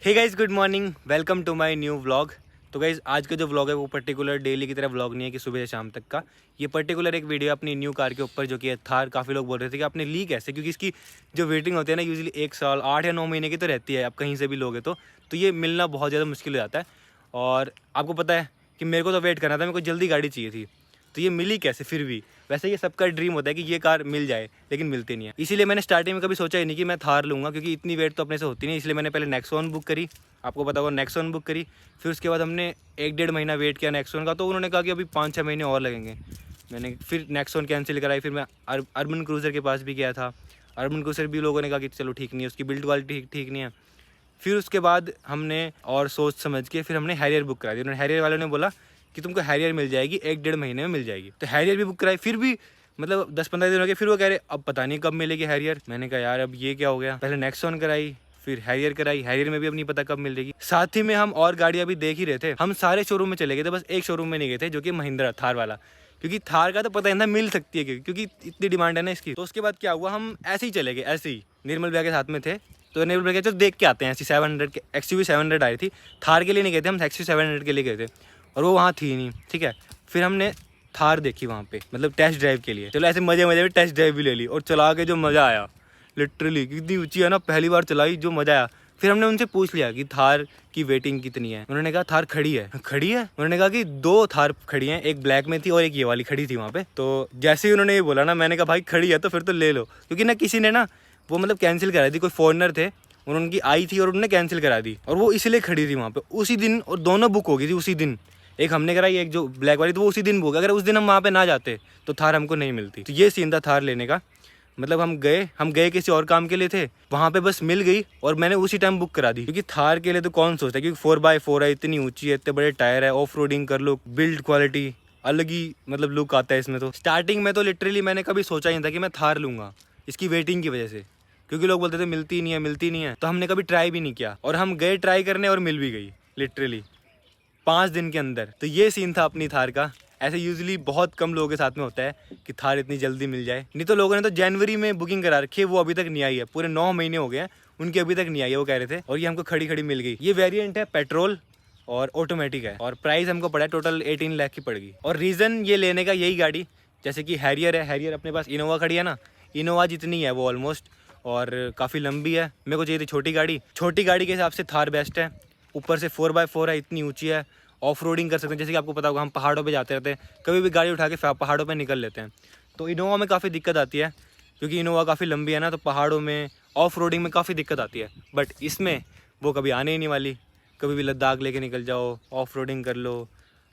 Hey guys, good morning, welcome to my new vlog. तो guys आज का जो व्लॉग है वो पर्टिकुलर डेली की तरह व्लॉग नहीं है कि सुबह से शाम तक का। ये पर्टिकुलर एक वीडियो अपनी न्यू कार के ऊपर जो कि है थार। काफ़ी लोग बोल रहे थे कि आपने ली कैसे, क्योंकि इसकी जो वेटिंग होती है ना यूजुअली 1 साल 8 या 9 महीने की तो रहती है। आप कहीं से भी लोगे तो ये मिलना बहुत ज़्यादा मुश्किल हो जाता है। और आपको पता है कि मेरे को तो वेट करना था, मेरे को जल्दी गाड़ी चाहिए थी, तो ये मिली कैसे फिर भी। वैसे ये सबका ड्रीम होता है कि ये कार मिल जाए, लेकिन मिलती नहीं है। इसीलिए मैंने स्टार्टिंग में कभी सोचा ही नहीं कि मैं थार लूँगा, क्योंकि इतनी वेट तो अपने से होती नहीं। इसलिए मैंने पहले नेक्सॉन बुक करी, आपको पता होगा नेक्सॉन बुक करी। फिर उसके बाद हमने 1-1.5 महीना वेट किया नेक्सॉन का, तो उन्होंने कहा कि अभी 5-6 महीने और लगेंगे। मैंने फिर नेक्सॉन कैंसिल कराई। फिर मैं अर्बन क्रूज़र के पास भी गया था। अर्बन क्रूज़र भी लोगों ने कहा कि चलो ठीक नहीं है, उसकी बिल्ड क्वालिटी ठीक नहीं है। फिर उसके बाद हमने और सोच समझ के फिर हमने हैरियर बुक करा दी। उन्होंने हैरियर वालों ने बोला कि तुमको हैरियर मिल जाएगी 1-1.5 महीने में मिल जाएगी। तो हैरियर भी बुक कराई। फिर भी मतलब 10-15 दिन हो गए। फिर वो कह रहे अब पता नहीं कब मिलेगी हैरियर। मैंने कहा यार अब ये क्या हो गया। पहले नेक्सॉन कराई, फिर हैरियर कराई। हैरियर में भी अब नहीं पता कब मिलेगी। साथ ही में हम और गाड़ियाँ भी देख ही रहे थे। हम सारे शोरूम में चले गए थे, बस एक शोरूम में नहीं गए थे, जो कि महिंद्रा थार वाला, क्योंकि थार का तो पता ही ना मिल सकती है क्योंकि इतनी डिमांड है ना इसकी। तो उसके बाद क्या हुआ, हम ऐसे ही चले गए, ऐसे ही निर्मल भैया के साथ में थे। तो निर्मल भैया तो देख के आते हैं। 700 के XUV 700 आई थी। थार के लिए नहीं गए थे हम, XUV 700 के लिए गए थे, और वो वहाँ थी नहीं। ठीक है, फिर हमने थार देखी वहाँ पे, मतलब टेस्ट ड्राइव के लिए। चलो ऐसे मजे मजे में टेस्ट ड्राइव भी ले ली, और चला के जो मज़ा आया, लिटरली कितनी ऊंची है ना, पहली बार चलाई जो मज़ा आया। फिर हमने उनसे पूछ लिया कि थार की वेटिंग कितनी है। उन्होंने कहा थार खड़ी है। खड़ी है? उन्होंने कहा कि 2 थार खड़ी हैं, एक ब्लैक में थी और एक ये वाली खड़ी थी वहाँ पे। तो जैसे ही उन्होंने ये बोला ना, मैंने कहा भाई खड़ी है तो फिर तो ले लो, क्योंकि ना किसी ने ना वो मतलब कैंसिल करा दी। कोई फॉरनर थे, उनकी आई थी और उन्होंने कैंसिल करा दी, और वो इसलिए खड़ी थी वहाँ पे उसी दिन, और दोनों बुक हो गई थी उसी दिन। एक हमने कराई, एक जो ब्लैक वाली, तो वो उसी दिन बुक। अगर उस दिन हम वहाँ पे ना जाते तो थार हमको नहीं मिलती। तो ये सीन था थार लेने का। मतलब हम गए किसी और काम के लिए थे, वहाँ पे बस मिल गई और मैंने उसी टाइम बुक करा दी। क्योंकि थार के लिए तो कौन सोचता है, क्योंकि 4x4 है, इतनी ऊंची है, इतने बड़े टायर है, ऑफ रोडिंग कर लो, बिल्ड क्वालिटी अलग ही मतलब लुक आता है इसमें। तो स्टार्टिंग में तो लिटरली मैंने कभी सोचा ही नहीं था कि मैं थार लूँगा, इसकी वेटिंग की वजह से, क्योंकि लोग बोलते थे मिलती नहीं है मिलती नहीं है। तो हमने कभी ट्राई भी नहीं किया, और हम गए ट्राई करने और मिल भी गई लिटरली 5 दिन के अंदर। तो ये सीन था अपनी थार का। ऐसे यूजुअली बहुत कम लोगों के साथ में होता है कि थार इतनी जल्दी मिल जाए। नहीं तो लोगों ने तो जनवरी में बुकिंग करा रखी है, वो अभी तक नहीं आई है। पूरे 9 महीने हो गए हैं उनकी, अभी तक नहीं आई है, वो कह रहे थे। और ये हमको खड़ी खड़ी मिल गई। ये वेरिएंट है, पेट्रोल और ऑटोमेटिक है, और प्राइस हमको पड़ा है टोटल 18 लाख की पड़ेगी। और रीज़न ये लेने का यही गाड़ी, जैसे कि हैरियर है, हैरियर अपने पास इनोवा खड़ी है ना, इनोवा जितनी है वो ऑलमोस्ट, और काफ़ी लंबी है। मेरे को चाहिए थी छोटी गाड़ी। छोटी गाड़ी के हिसाब से थार बेस्ट है। ऊपर से 4x4 है, इतनी ऊंची है, ऑफ रोडिंग कर सकते हैं। जैसे कि आपको पता होगा हम पहाड़ों पे जाते रहते हैं, कभी भी गाड़ी उठा के पहाड़ों पे निकल लेते हैं। तो इनोवा में काफ़ी दिक्कत आती है, क्योंकि इनोवा काफ़ी लंबी है ना, तो पहाड़ों में ऑफ रोडिंग में काफ़ी दिक्कत आती है। बट इसमें वो कभी आने ही नहीं वाली। कभी भी लद्दाख लेके निकल जाओ, ऑफ रोडिंग कर लो,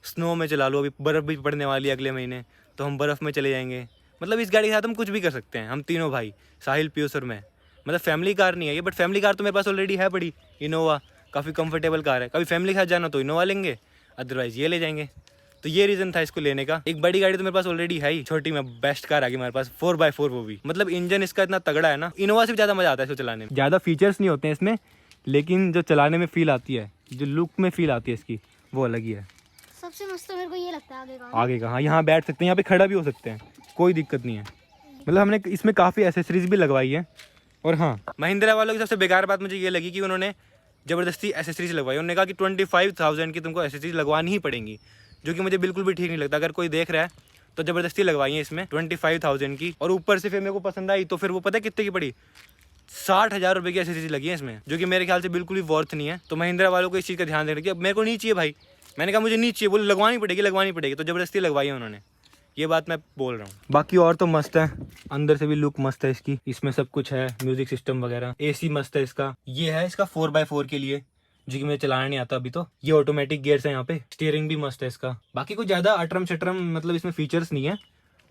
स्नो में चला लो। अभी बर्फ़ भी पड़ने वाली है अगले महीने, तो हम बर्फ़ में चले जाएंगे। मतलब इस गाड़ी के साथ हम कुछ भी कर सकते हैं, हम तीनों भाई, साहिल, पीयूष और मैं। मतलब फैमिली कार नहीं है ये, बट फैमिली कार तो मेरे पास ऑलरेडी है बड़ी, इनोवा। काफ़ी कंफर्टेबल कार है। कभी फैमिली के साथ जाना तो इनोवा लेंगे, अदरवाइज ये ले जाएंगे। तो ये रीज़न था इसको लेने का। एक बड़ी गाड़ी तो मेरे पास ऑलरेडी है ही, छोटी में बेस्ट कार आ गई मेरे पास 4x4, वो भी मतलब इंजन इसका इतना तगड़ा है ना, इनोवा से भी ज़्यादा मज़ा आता है इसको चलाने में। ज़्यादा फीचर्स नहीं होते हैं इसमें, लेकिन जो चलाने में फील आती है, जो लुक में फील आती है इसकी, वो अलग ही है। सबसे मस्त तो मेरे को ये लगता है आगे का, हाँ, यहाँ बैठ सकते हैं, यहाँ पे खड़ा भी हो सकते हैं, कोई दिक्कत नहीं है। मतलब हमने इसमें काफ़ी एसेसरीज भी लगवाई है। और हाँ, महिंद्रा वालों की सबसे बेकार बात मुझे ये लगी कि उन्होंने ज़बरदस्ती एसेसरीज लगवाई। उन्होंने कहा कि 25,000 की तुमको एसेसरीज लगवानी ही पड़ेंगी, जो कि मुझे बिल्कुल भी ठीक नहीं लगता। अगर कोई देख रहा है तो ज़बरदस्ती लगवाई है इसमें 25,000 की। और ऊपर से फिर मेरे को पसंद आई, तो फिर वो पता है कितने की पड़ी, 60,000 रुपये की एसेसरीज लगी है इसमें, जो कि मेरे ख्याल से बिल्कुल भी वर्थ नहीं है। तो महिंद्रा वालों को इस चीज़ का ध्यान देना कि अब मेरे को नहीं चाहिए भाई। मैंने कहा मुझे नहीं चाहिए, बोले लगवानी पड़ेगी, तो ज़बरदस्ती लगवाई है उन्होंने। ये बात मैं बोल रहा हूँ। बाकी और तो मस्त है, अंदर से भी लुक मस्त है इसकी। इसमें सब कुछ है, म्यूजिक सिस्टम वगैरह, AC मस्त है इसका। ये है इसका 4x4 के लिए, जो कि मुझे चलाना नहीं आता अभी। तो ये ऑटोमेटिक गियर्स है यहाँ पे, स्टीयरिंग भी मस्त है इसका। बाकी कुछ ज़्यादा अटरम शटरम मतलब इसमें फीचर्स नहीं है।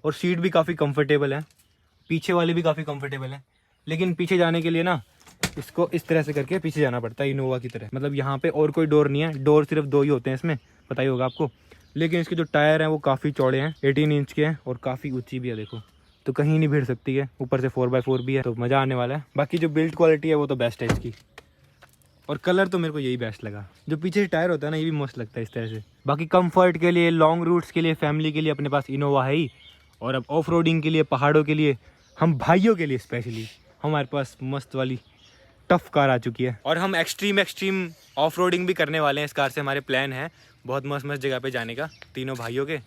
और सीट भी काफ़ी कंफर्टेबल है, पीछे वाली भी काफ़ी कंफर्टेबल है। लेकिन पीछे जाने के लिए ना इसको इस तरह से करके पीछे जाना पड़ता है, इनोवा की तरह। मतलब यहाँ पे और कोई डोर नहीं है, डोर सिर्फ 2 ही होते हैं इसमें, पता ही होगा आपको। लेकिन इसके जो टायर हैं वो काफ़ी चौड़े हैं, 18 इंच के हैं, और काफ़ी ऊंची भी है, देखो तो कहीं नहीं भिड़ सकती है। ऊपर से 4x4 भी है, तो मज़ा आने वाला है। बाकी जो बिल्ड क्वालिटी है वो तो बेस्ट है इसकी। और कलर तो मेरे को यही बेस्ट लगा, जो पीछे टायर होता है ना, ये भी मस्त लगता है इस तरह से। बाकी कंफर्ट के लिए, लॉन्ग रूट्स के लिए, फैमिली के लिए अपने पास इनोवा है ही। और अब ऑफ रोडिंग के लिए, पहाड़ों के लिए, हम भाइयों के लिए स्पेशली हमारे पास मस्त वाली टफ कार आ चुकी है और हम एक्सट्रीम ऑफ रोडिंग भी करने वाले हैं इस कार से। हमारे प्लान है बहुत मस्त मस्त जगह पे जाने का तीनों भाइयों के।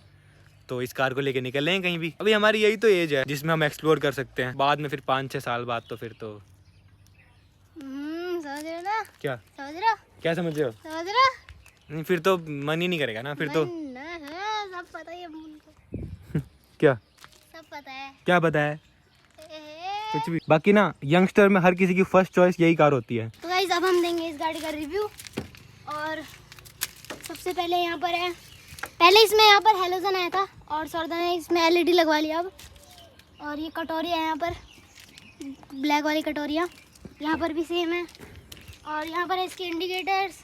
तो इस कार को लेके निकल रहे हैं कहीं भी। अभी हमारी यही तो एज है जिसमें हम एक्सप्लोर कर सकते हैं। बाद में फिर 5-6 साल बाद तो फिर तो समझ रहे हो ना? क्या समझ रहे हो? क्या समझ रहे हो? समझ रहे हो? नहीं, फिर तो मन ही नहीं करेगा ना फिर तो। मन है, सब पता है मुझको। क्या सब पता है। क्या पता है? ए, कुछ भी। बाकी ना यंगस्टर में हर किसी की फर्स्ट चॉइस यही कार होती है। तो गाइस अब हम देंगे इस गाड़ी का रिव्यू। और सबसे पहले यहाँ पर है, पहले इसमें यहाँ पर हेलोजन आया था और सौरदा ने इसमें एलईडी लगवा लिया अब। और ये कटोरिया है यहाँ पर, ब्लैक वाली कटोरिया यहाँ पर भी सेम है। और यहाँ पर है इसके इंडिकेटर्स।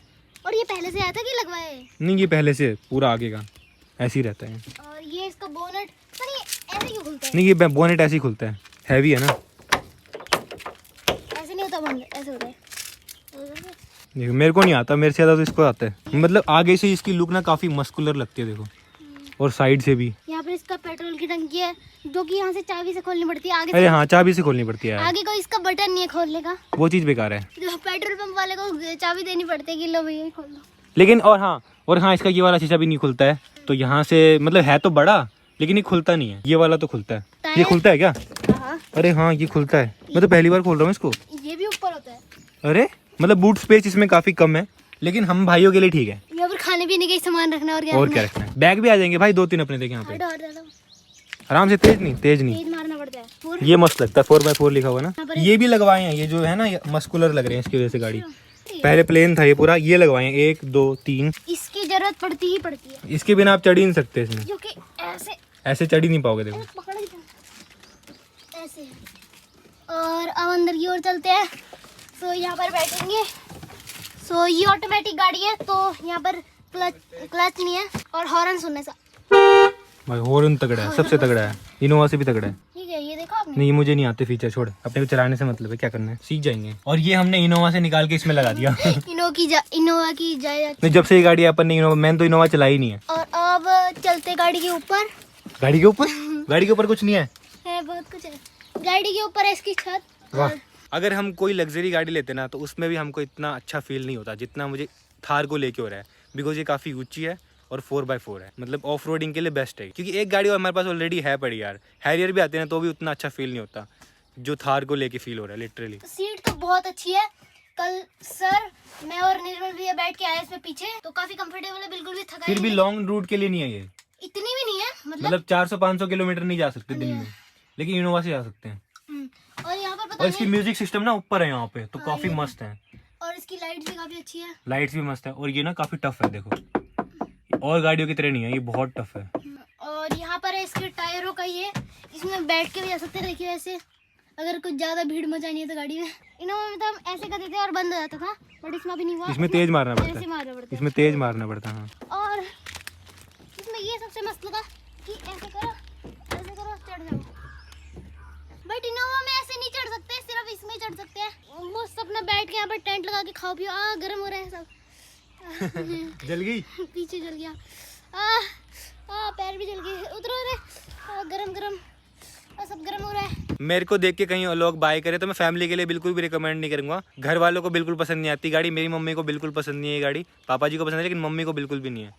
और ये पहले से आया था कि लगवाए? नहीं, ये पहले से पूरा आगे का ऐसे ही रहता है। और ये इसका बोनट, पर ये ऐसे क्यों खुलता है? नहीं, ये बोनेट ऐसे ही खुलता है, हैवी है ना। ऐसे नहीं होता बोनट, ऐसे होता है। देखो मेरे को नहीं आता, मेरे से ज़्यादा तो इसको आता है। मतलब आगे से इसकी लुक ना काफ़ी मस्कुलर लगती है देखो, और साइड से भी। यहाँ पर इसका पेट्रोल की टंकी है जो कि यहाँ से चाबी से खोलनी पड़ती है। आगे अरे से हाँ, चाबी से खोलनी पड़ती है यार। आगे को इसका बटन नहीं है खोलने का, वो चीज़ बेकार है। जो पेट्रोल पंप वाले को चाबी देनी पड़ती है कि लो भैया खोल लो। लेकिन और हाँ इसका ये वाला शीशा भी नहीं खुलता है। तो यहाँ से मतलब है तो बड़ा, लेकिन ये खुलता नहीं है। ये वाला तो खुलता है। ये खुलता है क्या? हाँ, अरे हाँ, ये खुलता है। मैं तो पहली बार खोल रहा हूँ इसको। ये भी ऊपर होता है। अरे मतलब बूट स्पेस इसमें काफ़ी कम है, लेकिन हम भाइयों के लिए ठीक है। यहाँ पर खाने पीने का ही सामान रखना और क्या रखना है। बैग भी आ जाएंगे भाई, 2-3 अपने देखे यहाँ पे। हटो, हटो, हटो। आराम से, तेज नहीं। तेज मारना पड़ता है। और ये मस्त लगता है, 4x4 लिखा हुआ ना। यहाँ पर ये भी लगवाए हैं, ये जो है ना मस्कुलर लग रहे हैं इसकी वजह से गाड़ी। पहले प्लेन था ये पूरा, ये लगवाए हैं 1 2 3। इसकी जरूरत पड़ती ही पड़ती है, इसके बिना आप चढ़ ही नहीं सकते इसमें। जो कि ऐसे ऐसे चढ़ ही नहीं पाओगे देखो। पकड़ के ऐसे है। और अब अंदर की ओर चलते हैं। सो यहाँ पर बैठेंगे। सो ये ऑटोमेटिक गाड़ी है तो यहाँ पर क्लच नहीं है और हॉर्न सुनने से। भाई हॉर्न तगड़ा है, सबसे तगड़ा है, इनोवा से भी तगड़ा है। ठीक है, ये देखो आपने। नहीं, मुझे नहीं आते फीचर, छोड़। अपने को चलाने से मतलब है, क्या करना है, सीख जाएंगे। और ये हमने इनोवा से निकाल के इसमें लगा दिया। इनोवा की जाए। नहीं, जब से ये गाड़ी अपन ने इनोवा, मैंने तो इनोवा चलाई नहीं है। और अब चलते गाड़ी के ऊपर। गाड़ी के ऊपर? गाड़ी के ऊपर कुछ नहीं है, बहुत कुछ है। गाड़ी के ऊपर है इसकी छत। वाह। अगर हम कोई लग्जरी गाड़ी लेते ना तो उसमें भी हमको इतना अच्छा फील नहीं होता जितना मुझे थार को लेके हो रहा है। बिकॉज ये काफ़ी ऊंची है और 4x4 है, मतलब ऑफ रोडिंग के लिए बेस्ट है। क्योंकि एक गाड़ी हमारे पास ऑलरेडी है पड़ी यार, हैरियर भी आते हैं तो भी उतना अच्छा फील नहीं होता जो थार को लेके फील हो रहा है लिटरली। सीट तो बहुत अच्छी है। कल सर, मैं और निर्मल भैया बैठ के आए इसमें पीछे, तो काफी कंफर्टेबल है, बिल्कुल भी थका फिर भी लॉन्ग रूट के लिए नहीं है ये। इतनी भी नहीं है, मतलब 400-500 किलोमीटर नहीं जा सकते दिन में, लेकिन इनोवा से जा सकते हैं। और यहाँ पर पता और इसकी म्यूजिक सिस्टम ना ऊपर है यहाँ पे, तो काफी मस्त है। और इसकी लाइट भी काफी अच्छी है। लाइट्स भी मस्त है। और ये ना काफी टफ है देखो, और गाड़ियों की तरह नहीं है, ये बहुत टफ है। और यहाँ पर है इसके टायरों का, ये इसमें बैठ के भी जा सकते हैं। देखिए ऐसे, अगर कुछ ज्यादा भीड़ मचानी है तो गाड़ी में। इनोवा में तो हम ऐसे करते थे और बंद हो जाता था, बट इसमें भी नहीं हुआ। इसमें तेज मारना ऐसे पड़ता है, मारना पड़ता है। इसमें तेज मारना पड़ता है। हाँ। और इसमें ये सबसे मस्त लगा कि ऐसे करो चढ़ जाओ। बट इनोवा में ऐसे नहीं चढ़ सकते, सिर्फ इसमें चढ़ सकते हैं। मस्त अपना बैठ के यहाँ पर टेंट लगा के खाओ पियो। गर्म हो रहा है सब। जल गई पीछे जल गया। पैर भी जल गए। उतरो रे। गरम गरम, सब गरम हो रहा है। मेरे को देख के कहीं लोग बाय करे तो मैं फैमिली के लिए बिल्कुल भी रिकमेंड नहीं करूंगा। घर वालों को बिल्कुल पसंद नहीं आती गाड़ी, मेरी मम्मी को बिल्कुल पसंद नहीं है गाड़ी, पापा जी को पसंद है लेकिन मम्मी को बिल्कुल भी नहीं है।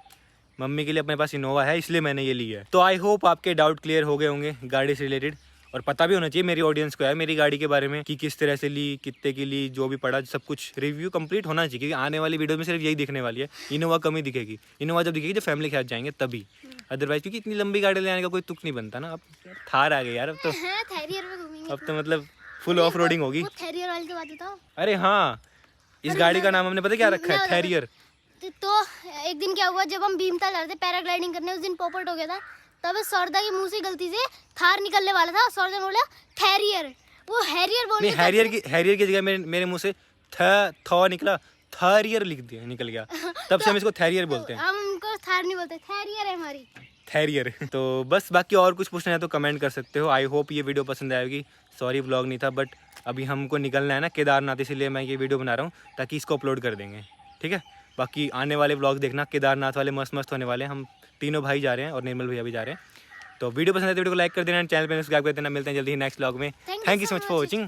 मम्मी के लिए अपने पास इनोवा है, इसलिए मैंने ये ली है। तो आई होप आपके डाउट क्लियर हो गए होंगे गाड़ी से रिलेटेड, और पता भी होना चाहिए मेरी ऑडियंस को है मेरी गाड़ी के बारे में कि किस तरह से ली, कितने की ली, जो भी पड़ा, सब कुछ रिव्यू कंप्लीट होना चाहिए। क्योंकि आने वाली वीडियो में सिर्फ यही दिखने वाली है, इनोवा कम ही दिखेगी। इनोवा जब दिखेगी जब फैमिली के साथ जाएंगे तभी, अदरवाइज क्योंकि इतनी लंबी गाड़ी ले आने का कोई तुक नहीं बनता ना। अब थार आ गई यार, अब तो थैरियर में घूमेंगे। अब तो मतलब फुल ऑफ रोडिंग होगी। वो थैरियर वाले की बात बताओ। अरे हाँ, इस गाड़ी का नाम हमने पता क्या रखा है, थैरियर। तो एक दिन क्या हुआ, जब हम भीमताल जा रहे थे पैराग्लाइडिंग करने, उस दिन पॉपट हो गया था। तब सौरदा के मुंह से गलती से थार निकलने वाला था। सौरदा ने बोला थैरियर, वो हैरियर बोल नहीं, हैरियर की जगह मेरे मुंह से थ निकला, थारियर लिख दिया, निकल गया। तब से हम इसको थैरियर बोलते हैं। हम उनको थार नहीं बोलते, थैरियर है हमारी, थैरियर। तो बस बाकी और कुछ पूछना है तो कमेंट कर सकते हो। आई होप ये वीडियो पसंद आएगी। सॉरी व्लॉग नहीं था, बट अभी हमको निकलना है ना केदारनाथ, इसीलिए मैं ये वीडियो बना रहा हूँ ताकि इसको अपलोड कर देंगे, ठीक है। बाकी आने वाले व्लॉग देखना, केदारनाथ वाले मस्त होने वाले हैं। हम तीनों भाई जा रहे हैं और निर्मल भैया भी जा रहे हैं। तो वीडियो पसंद है तो वीडियो को लाइक कर देना, चैनल पर सब्सक्राइब कर देना। मिलते हैं जल्दी ही नेक्स्ट व्लॉग में। Thank you so much for watching.